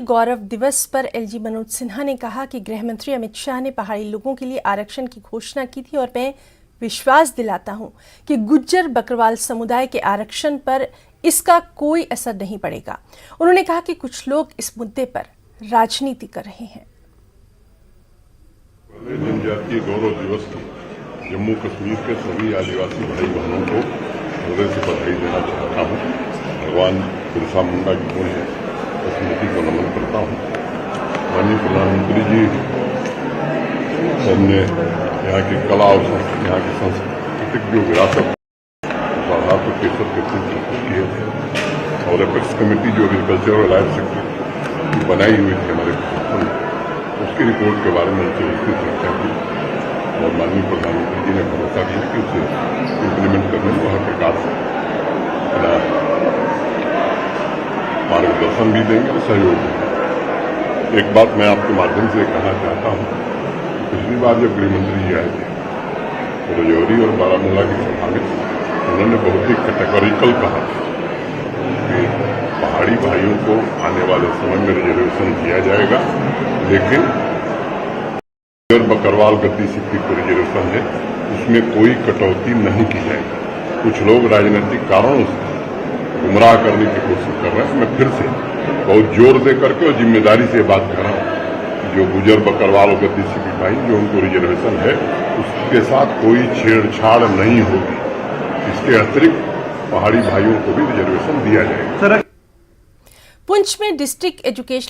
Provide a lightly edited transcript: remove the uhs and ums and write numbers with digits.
गौरव दिवस पर एलजी मनोज सिन्हा ने कहा कि गृह मंत्री अमित शाह ने पहाड़ी लोगों के लिए आरक्षण की घोषणा की थी और मैं विश्वास दिलाता हूं कि गुज्जर बकरवाल समुदाय के आरक्षण पर इसका कोई असर नहीं पड़ेगा। उन्होंने कहा कि कुछ लोग इस मुद्दे पर राजनीति कर रहे हैं। जनजातीय गौरव दिवस की जम्मू कश्मीर के सभी आदिवासी भाई बहनों को हृदय से बधाई देना चाहता हूं। भगवान बिरसा मुंडा की पुण्य स्मृति को नमन करता हूं। माननीय प्रधानमंत्री जी हमने यहाँ की कला और यहाँ की सांस्कृतिक जो विरासत आधार पर केसर के फूल प्रस्तुत किए थे और एपेक्स कमेटी जो एग्रीकल्चर और लाइफ सेक्टर की बनाई हुई थी हमारे प्रशासन में, उसकी रिपोर्ट के बारे में उनसे विस्तृत चर्चा की और माननीय प्रधानमंत्री जी ने भरोसा दिया कि उसे इम्प्लीमेंट करने में वह प्रकार से अपना मार्गदर्शन भी देंगे और सहयोग देंगे। एक बात मैं आपके माध्यम से कहना चाहता हूँ, पिछली बार जब गृहमंत्री जी आए थे तो राजौरी और बारामूला की सभा में उन्होंने बहुत ही कैटेगोरिकल कहा कि पहाड़ी भाइयों को आने वाले समय में रिजर्वेशन दिया जाएगा, लेकिन बकरवाल गद्दी सिक्की को रिजर्वेशन है उसमें कोई कटौती नहीं की जाएगी। कुछ लोग राजनीतिक कारणों से गुमराह करने की कोशिश कर रहे हैं। मैं फिर से बहुत जोर दे करके और जिम्मेदारी से बात कर रहा हूं, जो गुजर बकरवाल और गद्दी सिक्की भाई जो उनको रिजर्वेशन है उसके साथ कोई छेड़छाड़ नहीं होगी। इसके अतिरिक्त पहाड़ी भाइयों को भी रिजर्वेशन दिया जाएगा। पुंछ में डिस्ट्रिक्ट एजुकेशनल